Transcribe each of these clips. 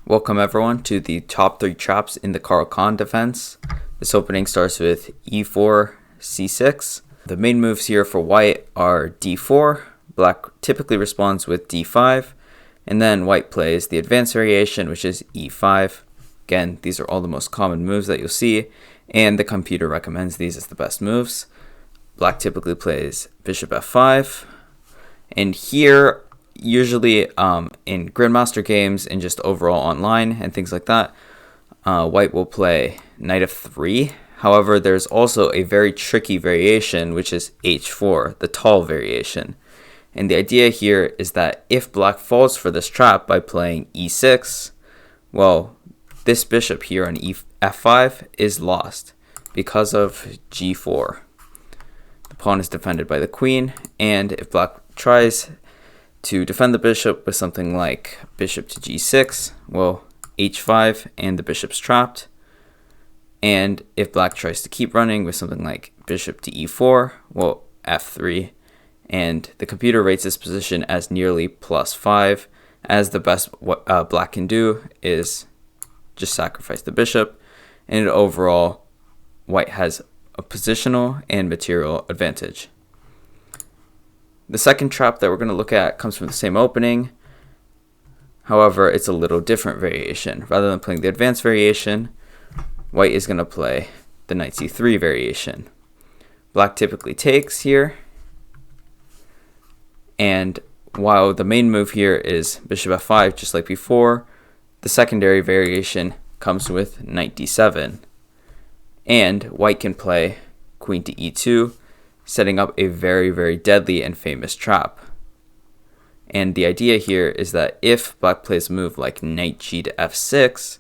Welcome everyone to the top 3 traps in the Caro-Kann Defense. This opening starts with e4, c6. The main moves here for white are d4, black typically responds with d5, and then white plays the advanced variation, which is e5. Again, these are all the most common moves that you'll see, and the computer recommends these as the best moves. Black typically plays bishop f5, and here usually in Grandmaster games and just overall online and things like that, white will play knight f3. However, there's also a very tricky variation, which is h4, the tall variation. And the idea here is that if black falls for this trap by playing e6, well, this bishop here on f5 is lost because of g4. The pawn is defended by the queen, and if black tries to defend the bishop with something like bishop to g6, well, h5 and the bishop's trapped. And if black tries to keep running with something like bishop to e4, well, f3. And the computer rates this position as nearly +5, as the best what black can do is just sacrifice the bishop, and overall white has a positional and material advantage. The second trap that we're going to look at comes from the same opening. However, it's a little different variation. Rather than playing the advanced variation, white is going to play the knight c3 variation. Black typically takes here, and while the main move here is bishop f5 just like before, the secondary variation comes with knight d7. And white can play queen to e2, setting up a very, very deadly and famous trap. And the idea here is that if black plays a move like knight g to f6,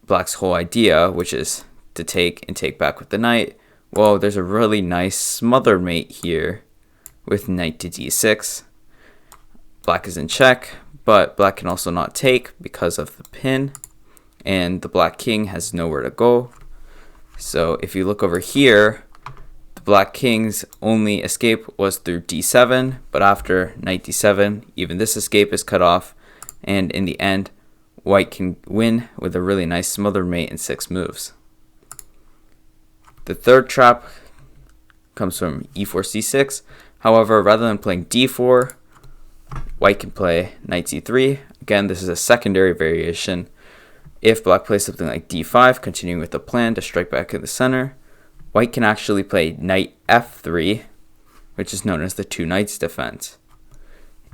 black's whole idea, which is to take and take back with the knight, well, there's a really nice smother mate here with knight to d6. Black is in check, but black can also not take because of the pin, and the black king has nowhere to go. So if you look over here, black king's only escape was through d7, but after knight d7, even this escape is cut off, and in the end, white can win with a really nice smother mate in 6 moves. The third trap comes from e4 c6. However, rather than playing d4, white can play knight c3. Again, this is a secondary variation. If black plays something like d5, continuing with the plan to strike back in the center, white can actually play knight f3, which is known as the two knights defense.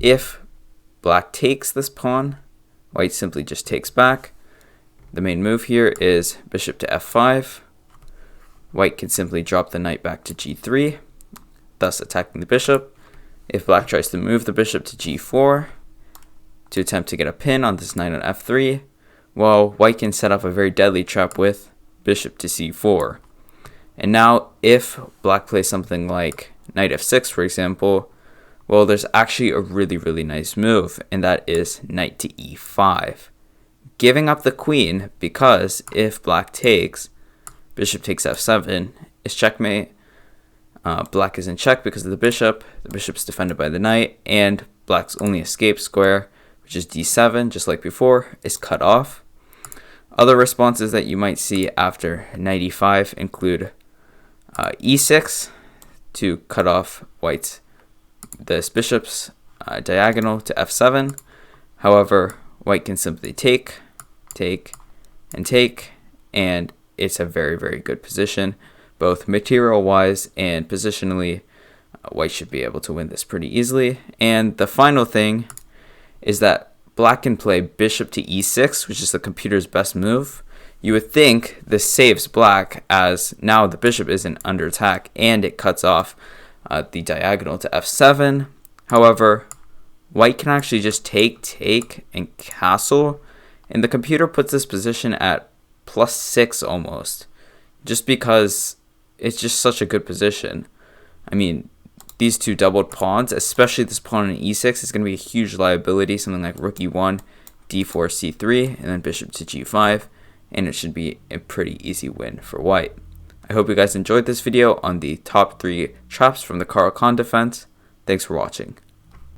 If black takes this pawn, white simply just takes back. The main move here is bishop to f5. White can simply drop the knight back to g3, thus attacking the bishop. If black tries to move the bishop to g4 to attempt to get a pin on this knight on f3, well, white can set up a very deadly trap with bishop to c4. And now, if black plays something like knight f6, for example, well, there's actually a really, really nice move, and that is knight to e5. Giving up the queen, because if black takes, bishop takes f7 is checkmate. Black is in check because of the bishop's defended by the knight, and black's only escape square, which is d7, just like before, is cut off. Other responses that you might see after knight e5 include e6 to cut off this bishop's diagonal to f7. However, white can simply take, and it's a very, very good position, both material-wise and positionally. White should be able to win this pretty easily. And the final thing is that black can play bishop to e6, which is the computer's best move. You would think this saves black, as now the bishop isn't under attack and it cuts off the diagonal to f7. However, white can actually just take, and castle, and the computer puts this position at +6 almost, just because it's just such a good position. I mean, these two doubled pawns, especially this pawn in e6, is going to be a huge liability, something like rook e1, d4, c3, and then bishop to g5. And it should be a pretty easy win for white. I hope you guys enjoyed this video on the top 3 traps from the Caro-Kann Defense. Thanks for watching.